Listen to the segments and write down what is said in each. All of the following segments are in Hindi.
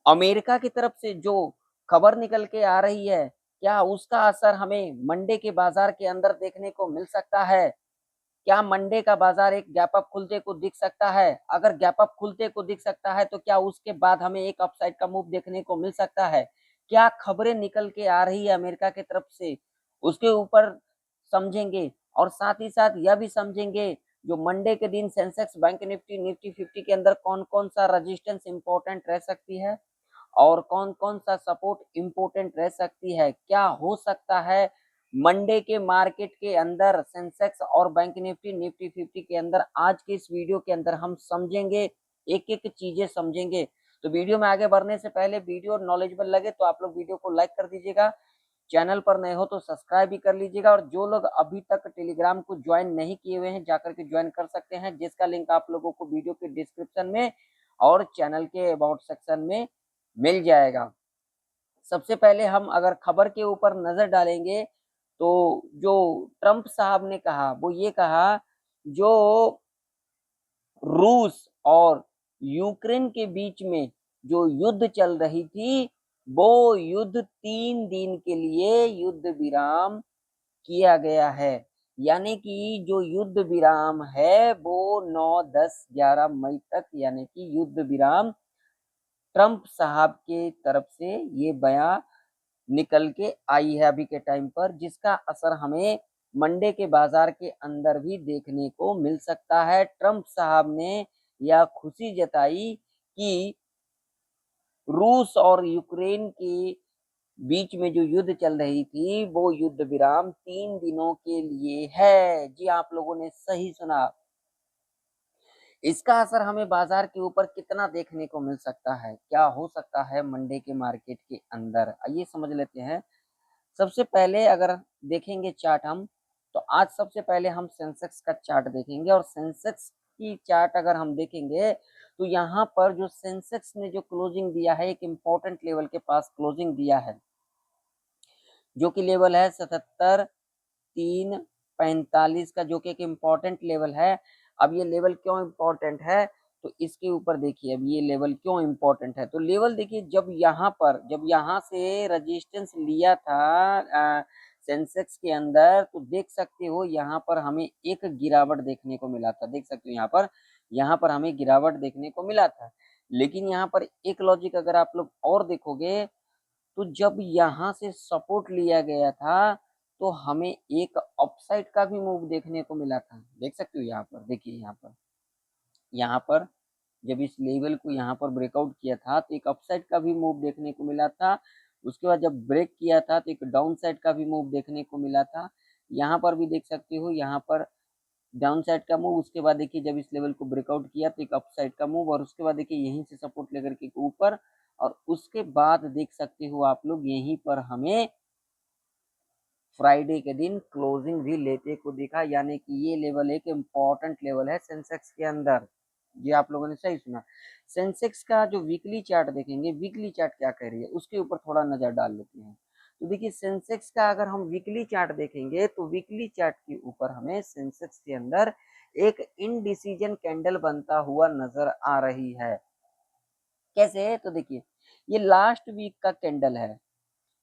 अमेरिका की तरफ से जो खबर निकल के आ रही है, क्या उसका असर हमें मंडे के बाजार के अंदर देखने को मिल सकता है? क्या मंडे का बाजार एक गैप अप खुलते को दिख सकता है? अगर गैप अप खुलते को दिख सकता है तो क्या उसके बाद हमें एक अपसाइड का मूव देखने को मिल सकता है? क्या खबरें निकल के आ रही है अमेरिका की तरफ से, उसके ऊपर समझेंगे और साथ ही साथ यह भी समझेंगे जो मंडे के दिन सेंसेक्स, बैंक निफ्टी, निफ्टी 50 के अंदर कौन-कौन सा रेजिस्टेंस इंपॉर्टेंट रह सकती है और कौन-कौन सा सपोर्ट इंपॉर्टेंट रह सकती है। क्या हो सकता है मंडे के मार्केट के अंदर सेंसेक्स और बैंक निफ्टी, निफ्टी 50 के अंदर आज के इस वीडियो के अंदर हम समझेंगे, एक-एक चीजें समझेंगे। तो वीडियो में आगे बढ़ने से पहले वीडियो नॉलेजेबल लगे तो आप लोग वीडियो को लाइक कर दीजिएगा, चैनल पर नए हो तो सब्सक्राइब भी कर लीजिएगा और जो लोग अभी तक टेलीग्राम को ज्वाइन नहीं किए हुए हैं जाकर के ज्वाइन कर सकते हैं, जिसका लिंक आप लोगों को वीडियो के डिस्क्रिप्शन में और चैनल के अबाउट सेक्शन में मिल जाएगा। सबसे पहले हम अगर खबर के ऊपर नजर डालेंगे तो जो ट्रंप साहब ने कहा वो ये कहा, जो रूस और यूक्रेन के बीच में जो युद्ध चल रही थी वो युद्ध 3 दिन के लिए युद्ध विराम किया गया है। यानी कि जो युद्ध विराम है वो 9, 10, 11 मई तक यानी कि युद्ध विराम ट्रंप साहब के तरफ से ये बयान निकल के आई है अभी के टाइम पर, जिसका असर हमें मंडे के बाजार के अंदर भी देखने को मिल सकता है। ट्रंप साहब ने यह खुशी जताई कि रूस और यूक्रेन के बीच में जो युद्ध चल रही थी वो युद्ध विराम 3 दिनों के लिए है। जी आप लोगों ने सही सुना। इसका असर हमें बाजार के ऊपर कितना देखने को मिल सकता है, क्या हो सकता है मंडे के मार्केट के अंदर, आइए समझ लेते हैं। सबसे पहले अगर देखेंगे चार्ट हम, तो आज सबसे पहले हम सेंसेक्स का चार्ट देखेंगे और सेंसेक्स की चार्ट अगर हम देखेंगे तो यहाँ पर जो सेंसेक्स ने जो क्लोजिंग दिया है एक इम्पोर्टेंट लेवल के पास क्लोजिंग दिया है, जो कि लेवल है 77,345 का, जो कि एक इम्पोर्टेंट लेवल है। अब ये लेवल क्यों इम्पोर्टेंट है तो इसके ऊपर देखिए, अब ये लेवल क्यों इम्पोर्टेंट है तो लेवल देखिए, जब यहाँ से रजिस्टेंस लिया था सेंसेक्स के अंदर तो देख सकते हो यहाँ पर हमें एक गिरावट देखने को मिला था, देख सकते हो यहाँ पर हमें गिरावट देखने को मिला था। लेकिन यहाँ पर एक लॉजिक अगर आप लोग और देखोगे तो जब यहाँ से सपोर्ट लिया गया था तो हमें एक अपसाइड का भी मूव देखने को मिला था, देख सकते हो यहाँ पर, देखिए यहाँ पर जब इस लेवल को यहाँ पर ब्रेकआउट किया था तो एक अपसाइड का भी मूव देखने को मिला था। उसके बाद जब ब्रेक किया था तो एक डाउन साइड का भी मूव देखने को मिला था। यहाँ पर भी देख सकते हो, यहाँ पर डाउन साइड का मूव, उसके बाद देखिए जब इस लेवल को ब्रेकआउट किया तो एक अप साइड का मूव और उसके बाद देखिए यहीं से सपोर्ट लेकर के ऊपर और उसके बाद देख सकते हो आप लोग यहीं पर हमें फ्राइडे के दिन क्लोजिंग भी लेते को दिखा। यानी कि ये लेवल एक इम्पॉर्टेंट लेवल है सेंसेक्स के अंदर। ये आप लोगों ने सही सुना। सेंसेक्स का जो वीकली चार्ट देखेंगे, वीकली चार्ट क्या कह रही है उसके ऊपर थोड़ा नजर डाल लेते हैं। तो देखिए सेंसेक्स का अगर हम वीकली चार्ट देखेंगे तो वीकली चार्ट के ऊपर हमें सेंसेक्स के अंदर एक इनडिसीजन कैंडल बनता हुआ नजर आ रही है। कैसे? तो देखिए ये लास्ट वीक का कैंडल है,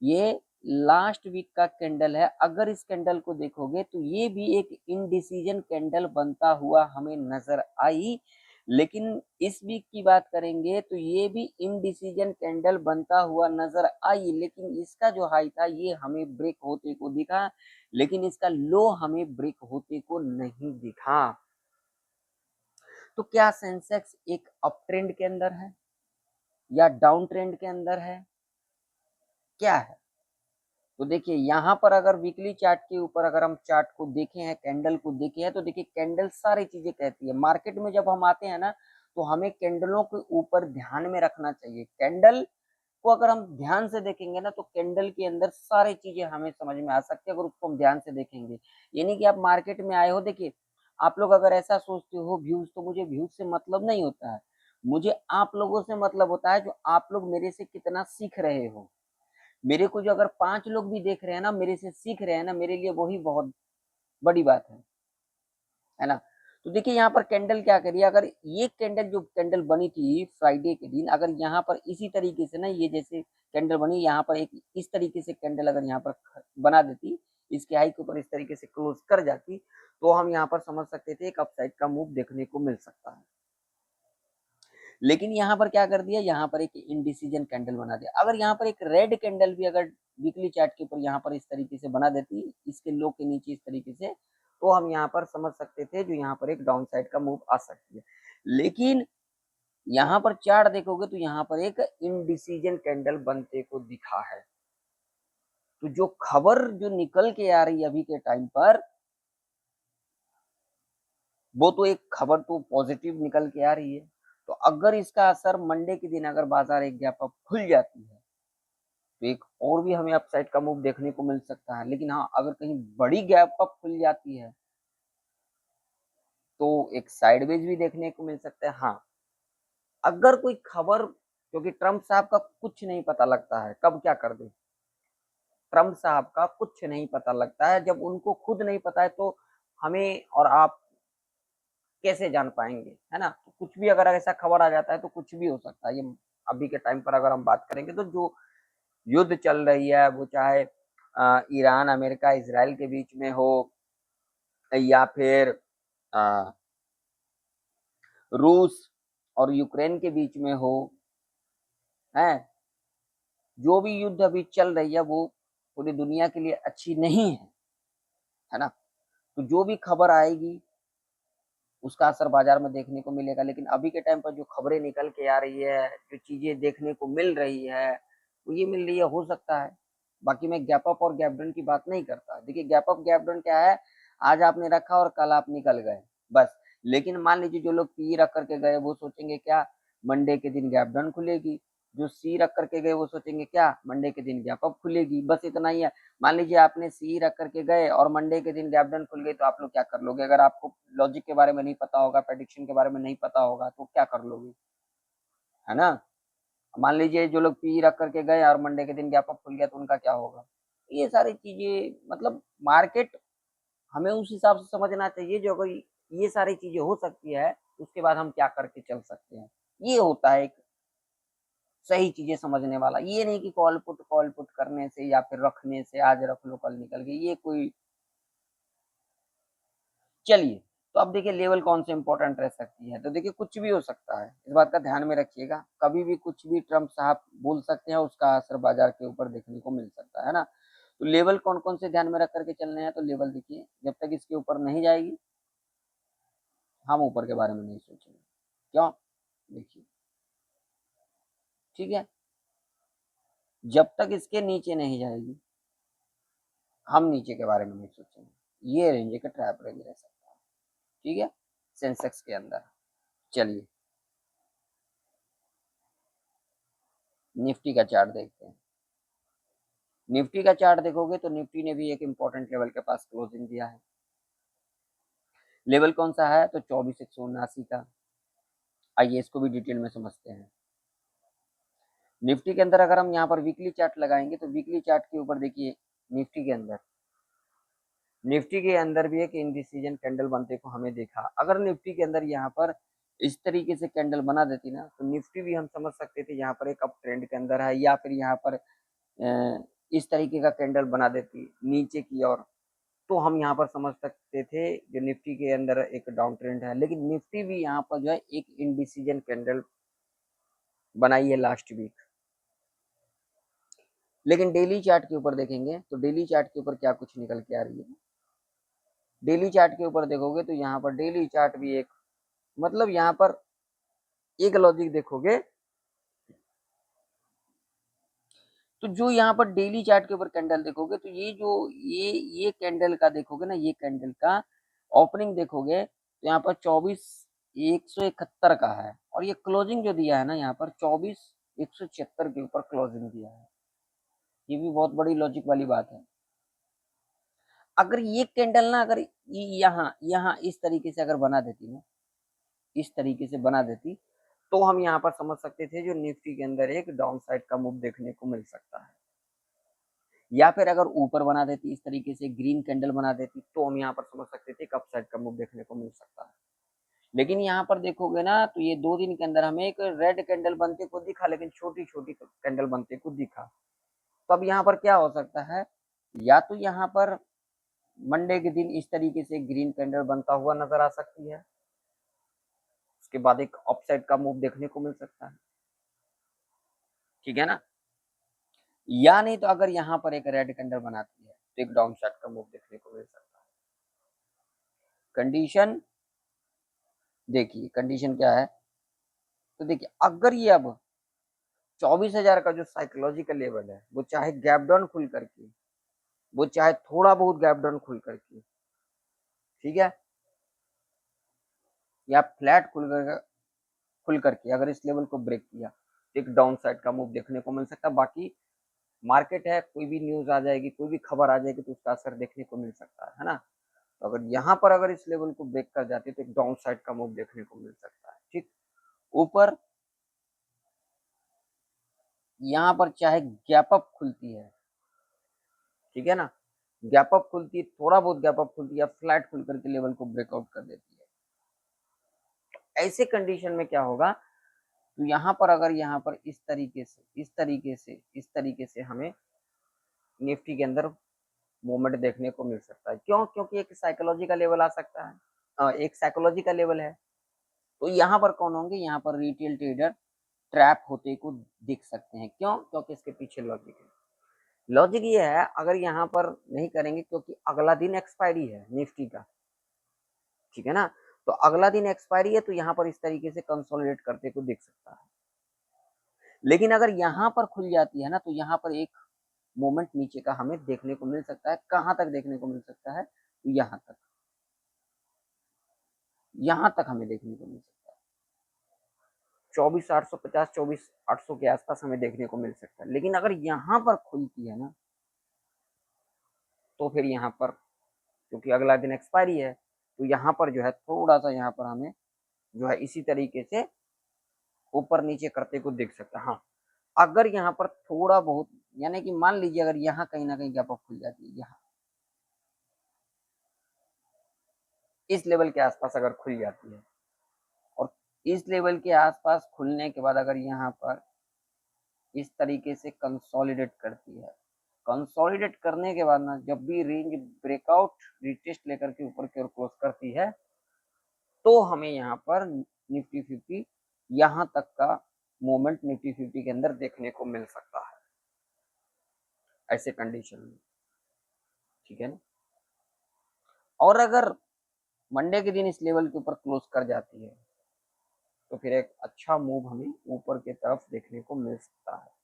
ये लास्ट वीक का कैंडल है। अगर इस कैंडल को देखोगे तो ये भी एक इनडिसीजन कैंडल बनता हुआ हमें नजर आई। लेकिन इस वीक की बात करेंगे तो ये भी इनडिसीजन कैंडल बनता हुआ नजर आई, लेकिन इसका जो हाई था ये हमें ब्रेक होते को दिखा, लेकिन इसका लो हमें ब्रेक होते को नहीं दिखा। तो क्या सेंसेक्स एक अप ट्रेंड के अंदर है या डाउन ट्रेंड के अंदर है, क्या है? तो देखिए यहाँ पर अगर वीकली चार्ट के ऊपर अगर हम चार्ट को देखे हैं, कैंडल को देखे हैं, तो देखिए कैंडल सारी चीजें कहती है। मार्केट में जब हम आते हैं ना तो हमें कैंडलों के ऊपर ध्यान में रखना चाहिए। कैंडल को अगर हम ध्यान से देखेंगे ना तो कैंडल के अंदर सारी चीजें हमें समझ में आ सकती है अगर उसको हम ध्यान से देखेंगे। यानी कि आप मार्केट में आए हो, देखिए आप लोग अगर ऐसा सोचते हो व्यूज, तो मुझे व्यूज से मतलब नहीं होता है, मुझे आप लोगों से मतलब होता है जो आप लोग मेरे से कितना सीख रहे हो। मेरे को जो अगर 5 लोग भी देख रहे हैं ना, मेरे से सीख रहे हैं ना, मेरे लिए वही बहुत बड़ी बात है ना। तो देखिए यहाँ पर कैंडल क्या करिए, अगर ये कैंडल जो कैंडल बनी थी फ्राइडे के दिन, अगर यहाँ पर इसी तरीके से ना ये जैसे कैंडल बनी, यहाँ पर एक इस तरीके से कैंडल अगर यहाँ पर बना देती, इसके हाई के ऊपर इस तरीके से क्लोज कर जाती, तो हम यहाँ पर समझ सकते थे एक अपसाइड का मूव देखने को मिल सकता है। लेकिन यहाँ पर क्या कर दिया, यहाँ पर एक इंडिसीजन कैंडल बना दिया। अगर यहाँ पर एक रेड कैंडल भी अगर वीकली चार्ट के ऊपर यहाँ पर इस तरीके से बना देती, इसके लो के नीचे इस तरीके से, तो हम यहाँ पर समझ सकते थे जो यहाँ पर एक डाउन साइड का मूव आ सकती है। लेकिन यहाँ पर चार्ट देखोगे तो यहाँ पर एक इंडिसीजन कैंडल बनते को दिखा है। तो जो खबर जो निकल के आ रही है अभी के टाइम पर, वो तो एक खबर तो पॉजिटिव निकल के आ रही है। तो अगर इसका असर मंडे के दिन अगर बाजार एक गैप अप खुल जाती है, तो एक और भी हमें अपसाइड का मूव देखने को मिल सकता है। लेकिन हाँ, अगर कहीं बड़ी गैप अप खुल जाती है तो एक साइडवेज भी देखने को मिल सकता है। हाँ, अगर कोई खबर, क्योंकि ट्रम्प साहब का कुछ नहीं पता लगता है कब क्या कर दे, ट्रम्प साहब का कुछ नहीं पता लगता है। जब उनको खुद नहीं पता है तो हमें और आप कैसे जान पाएंगे, है ना। तो कुछ भी अगर ऐसा खबर आ जाता है तो कुछ भी हो सकता है। ये अभी के टाइम पर अगर हम बात करेंगे तो जो युद्ध चल रही है, वो चाहे ईरान अमेरिका इसराइल के बीच में हो, या फिर रूस और यूक्रेन के बीच में हो, है, जो भी युद्ध अभी चल रही है वो पूरी दुनिया के लिए अच्छी नहीं है ना। तो जो भी खबर आएगी उसका असर बाजार में देखने को मिलेगा। लेकिन अभी के टाइम पर जो खबरें निकल के आ रही है, जो चीजें देखने को मिल रही है, वो ये मिल रही है, हो सकता है। बाकी मैं गैप अप और गैप डाउन की बात नहीं करता। देखिए गैप अप गैप डाउन क्या है, आज आपने रखा और कल आप निकल गए बस। लेकिन मान लीजिए जो लोग पी रख करके गए वो सोचेंगे क्या, मंडे के दिन गैप डाउन खुलेगी। जो सी रख करके गए वो सोचेंगे क्या, मंडे के दिन गैप अप खुलेगी। बस इतना ही है। मान लीजिए आपने सी रख करके गए और मंडे के दिन गैप डाउन खुल गई, तो आप लोग क्या कर लोगे? अगर आपको लॉजिक के बारे में नहीं पता होगा, प्रेडिक्शन के बारे में नहीं पता होगा, तो क्या कर लोगे, है ना। मान लीजिए जो लोग पी रख करके गए और मंडे के दिन गैप अप खुल गया, तो उनका क्या होगा। ये सारी चीजें मतलब मार्केट हमें उस हिसाब से समझना चाहिए। जो अगर ये सारी चीजें हो सकती है, उसके बाद हम क्या करके चल सकते हैं, ये होता है एक सही चीजें समझने वाला। ये नहीं कि कॉल पुट करने से या फिर रखने से आज रख लो कल निकल गई, ये कोई। चलिए, तो अब देखिए लेवल कौन से इंपॉर्टेंट रह सकती है। तो देखिए कुछ भी हो सकता है, इस बात का ध्यान में रखिएगा। कभी भी कुछ भी ट्रम्प साहब बोल सकते हैं, उसका असर बाजार के ऊपर देखने को मिल सकता है ना। तो लेवल कौन कौन से ध्यान में रख करके चलने हैं, तो लेवल देखिए जब तक इसके ऊपर नहीं जाएगी हम ऊपर के बारे में नहीं सोचेंगे। क्यों? देखिए, ठीक है, जब तक इसके नीचे नहीं जाएगी हम नीचे के बारे में नहीं सोचेंगे। ये रेंज का ट्रैप रेंज रह सकता है, ठीक है, सेंसेक्स के अंदर। चलिए निफ्टी का चार्ट देखते हैं। निफ्टी का चार्ट देखोगे तो निफ्टी ने भी एक इंपॉर्टेंट लेवल के पास क्लोजिंग दिया है। लेवल कौन सा है, तो 24,179 का। आइए इसको भी डिटेल में समझते हैं। निफ्टी के अंदर अगर हम यहाँ पर वीकली चार्ट लगाएंगे तो वीकली चार्ट के ऊपर देखिए निफ्टी के अंदर भी एक इंडिसीजन कैंडल बनते को हमें देखा। अगर निफ्टी के अंदर यहाँ पर इस तरीके से कैंडल बना देती ना, तो निफ्टी भी हम समझ सकते थे यहाँ पर एक अप ट्रेंड के अंदर है, या फिर यहाँ पर इस तरीके का कैंडल बना देती नीचे की ओर, तो हम यहाँ पर समझ सकते थे जो निफ्टी के अंदर एक डाउन ट्रेंड है। लेकिन निफ्टी भी यहाँ पर जो है एक इंडिसीजन कैंडल बनाई है लास्ट वीक। लेकिन डेली चार्ट के ऊपर देखेंगे तो डेली चार्ट के ऊपर क्या कुछ निकल के आ रही है। डेली चार्ट के ऊपर देखोगे तो यहाँ पर डेली चार्ट भी एक, मतलब यहाँ पर एक लॉजिक देखोगे तो जो यहाँ पर डेली चार्ट के ऊपर कैंडल देखोगे तो ये जो ये कैंडल का देखोगे ना, ये कैंडल का ओपनिंग देखोगे तो यहाँ पर 24,171 का है, और ये क्लोजिंग जो दिया है ना यहाँ पर 24,176 के ऊपर क्लोजिंग दिया है। ये भी बहुत बड़ी लॉजिक वाली बात है। अगर ये कैंडल ना अगर यहाँ यहाँ इस तरीके से अगर बना देती ना, इस तरीके से बना देती, तो हम यहाँ पर समझ सकते थे जो निफ्टी के अंदर एक डाउन साइड का मूव देखने को मिल सकता है। या फिर अगर ऊपर बना देती इस तरीके से ग्रीन कैंडल बना देती, तो हम यहाँ पर समझ सकते थे अप साइड का मूव देखने को मिल सकता है। लेकिन यहाँ पर देखोगे ना तो ये 2 दिन के अंदर हमें एक रेड कैंडल बनते को दिखा, लेकिन छोटी छोटी कैंडल बनते को दिखा। तो अब यहाँ पर क्या हो सकता है, या तो यहाँ पर मंडे के दिन इस तरीके से ग्रीन कैंडल बनता हुआ नजर आ सकती है, उसके बाद एक अपसाइड का मूव देखने को मिल सकता है, ठीक है ना। या नहीं तो अगर यहाँ पर एक रेड कैंडल बनाती है तो एक डाउन साइड का मूव देखने को मिल सकता है। कंडीशन देखिए, कंडीशन क्या है, तो देखिए अगर ये अब 24,000 का जो साइकोलॉजिकल लेवल है, वो चाहे गैप डाउन खुल करके, वो चाहे थोड़ा बहुत गैप डाउन खुल करके, ठीक है, या फ्लैट खुल करके अगर इस लेवल को ब्रेक किया तो एक डाउन साइड का मूव देखने को मिल सकता है। बाकी मार्केट है, कोई भी न्यूज आ जाएगी, कोई भी खबर आ जाएगी तो उसका असर देखने को मिल सकता है ना। तो अगर यहाँ पर अगर इस लेवल को ब्रेक कर जाती है तो एक डाउन साइड का मूव देखने को मिल सकता है, ठीक। ऊपर यहाँ पर चाहे गैप अप खुलती है, ठीक है ना, गैप अप खुलती है, थोड़ा बहुत गैप अप खुलती है, फ्लैट खुल करके लेवल को ब्रेकआउट कर देती है, ऐसे कंडीशन में क्या होगा, तो यहाँ पर अगर यहाँ पर इस तरीके से हमें निफ्टी के अंदर मूवमेंट देखने को मिल सकता है। क्यों? क्योंकि एक साइकोलॉजी का लेवल आ सकता है, एक साइकोलॉजी का लेवल है। तो यहाँ पर कौन होंगे, यहाँ पर रिटेल ट्रेडर ट्रैप होते को दिख सकते हैं। क्यों? क्योंकि इसके पीछे लॉजिक है। लॉजिक ये है, अगर यहाँ पर नहीं करेंगे क्योंकि अगला दिन एक्सपायरी है निफ्टी का, ठीक है ना, तो अगला दिन एक्सपायरी है तो यहाँ पर इस तरीके से कंसोलिडेट करते को दिख सकता है। लेकिन अगर यहाँ पर खुल जाती है ना तो यहाँ पर एक मोमेंट नीचे का हमें देखने को मिल सकता है। कहाँ तक देखने को मिल सकता है, तो यहाँ तक, यहाँ तक हमें देखने को मिल सकता है। 24,850 24,800 के आसपास हमें देखने को मिल सकता है। लेकिन अगर यहाँ पर खुलती है ना तो फिर यहाँ पर क्योंकि अगला दिन एक्सपायरी है तो यहाँ पर जो है थोड़ा सा यहाँ पर हमें जो है इसी तरीके से ऊपर नीचे करते को देख सकता है। हाँ, अगर यहाँ पर थोड़ा बहुत, यानी कि मान लीजिए अगर यहाँ कहीं ना कहीं गैप अप खुल जाती है, यहाँ इस लेवल के आसपास अगर खुल जाती है और इस लेवल के आसपास खुलने के बाद अगर यहाँ पर इस तरीके से कंसोलिडेट करती है, कंसोलिडेट करने के बाद ना जब भी रेंज ब्रेकआउट रिटेस्ट लेकर के ऊपर की ओर क्लोज करती है तो हमें यहाँ पर निफ्टी 50 यहाँ तक का मोमेंट निफ्टी 50 के अंदर देखने को मिल सकता है, ऐसे कंडीशन में, ठीक है ना। और अगर मंडे के दिन इस लेवल के ऊपर क्लोज कर जाती है तो फिर एक अच्छा मूव हमें ऊपर की तरफ देखने को मिल सकता है।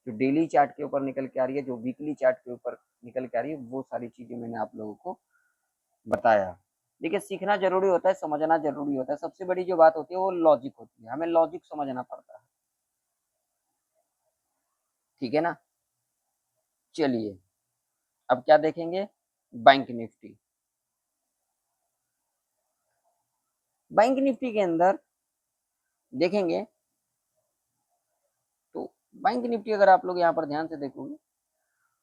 जो डेली चार्ट के ऊपर निकल के आ रही है, जो वीकली चार्ट के ऊपर निकल के आ रही है, वो सारी चीजें मैंने आप लोगों को बताया। देखिए, सीखना जरूरी होता है, समझना जरूरी होता है। सबसे बड़ी जो बात होती है वो लॉजिक होती है, हमें लॉजिक समझना पड़ता है, ठीक है ना। चलिए अब क्या देखेंगे, बैंक निफ्टी। बैंक निफ्टी के अंदर देखेंगे तो बैंक निफ्टी अगर आप लोग यहाँ पर ध्यान से देखोगे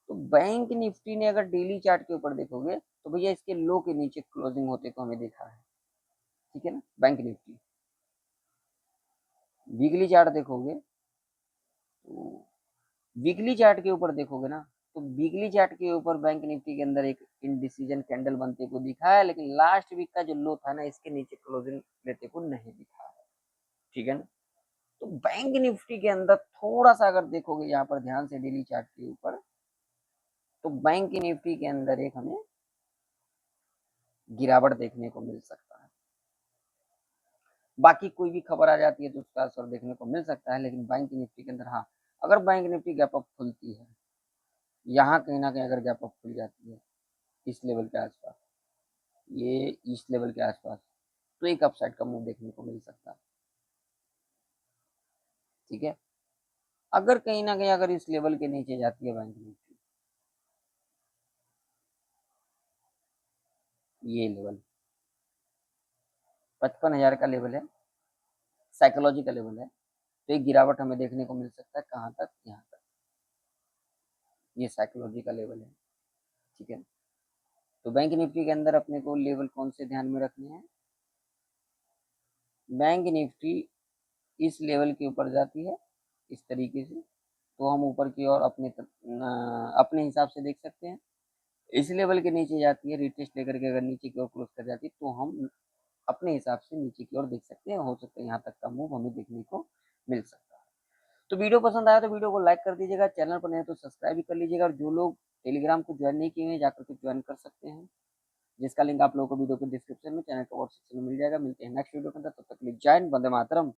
तो बैंक निफ्टी ने अगर डेली चार्ट के ऊपर देखोगे तो भैया इसके लो के नीचे क्लोजिंग होते को हमें देखा है, ठीक है ना। बैंक निफ्टी वीकली चार्ट देखोगे तो वीकली चार्ट के ऊपर देखोगे ना तो वीकली चार्ट के ऊपर बैंक निफ्टी के अंदर एक इनडिसीजन कैंडल बनते को दिखा है, लेकिन लास्ट वीक का जो लो था ना इसके नीचे क्लोजिंग लेते को नहीं दिखा है, ठीक है ना। तो बैंक निफ्टी के अंदर थोड़ा सा अगर देखोगे यहाँ पर ध्यान से डेली चार्ट के ऊपर तो बैंक निफ्टी के अंदर एक हमें गिरावट देखने को मिल सकता है। बाकी कोई भी खबर आ जाती है तो उसका असर देखने को मिल सकता है, लेकिन बैंक निफ्टी के अंदर हाँ, अगर बैंक निफ्टी गैप अप खुलती है, यहाँ कहीं ना कहीं अगर गैप अप खुल जाती है इस लेवल के आसपास, ये इस लेवल के आसपास, तो एक अपसाइड का मूव देखने को मिल सकता है, ठीक है। अगर कहीं ना कहीं अगर इस लेवल के नीचे जाती है बैंक निफ्टी, ये लेवल 55,000 का लेवल है, साइकोलॉजी का लेवल है, तो एक गिरावट हमें देखने को मिल सकता है। कहाँ तक? यहाँ तक, ये साइकोलॉजी का लेवल है, ठीक है। तो बैंक निफ्टी के अंदर अपने को लेवल कौन से ध्यान में रखने हैं, बैंक निफ्टी इस लेवल के ऊपर जाती है इस तरीके से, तो हम ऊपर की ओर अपने हिसाब से देख सकते हैं। इस लेवल के नीचे जाती है रिटेस्ट लेकर के, अगर नीचे की ओर क्रॉस कर जाती है तो हम अपने हिसाब से नीचे की ओर देख सकते हैं, हो सकता है यहाँ तक का मूव हमें देखने को मिल सकता है। तो वीडियो पसंद आया तो वीडियो को लाइक कर दीजिएगा, चैनल पर नए तो सब्सक्राइब भी कर लीजिएगा, और जो लोग टेलीग्राम को ज्वाइन नहीं किए हैं जाकर के ज्वाइन कर सकते हैं, जिसका लिंक आप लोगों को वीडियो के डिस्क्रिप्शन में, चैनल के व्हाट्सएप में मिल जाएगा। मिलते हैं नेक्स्ट वीडियो के अंदर, तब तक के लिए जय हिंद, वंदे मातरम।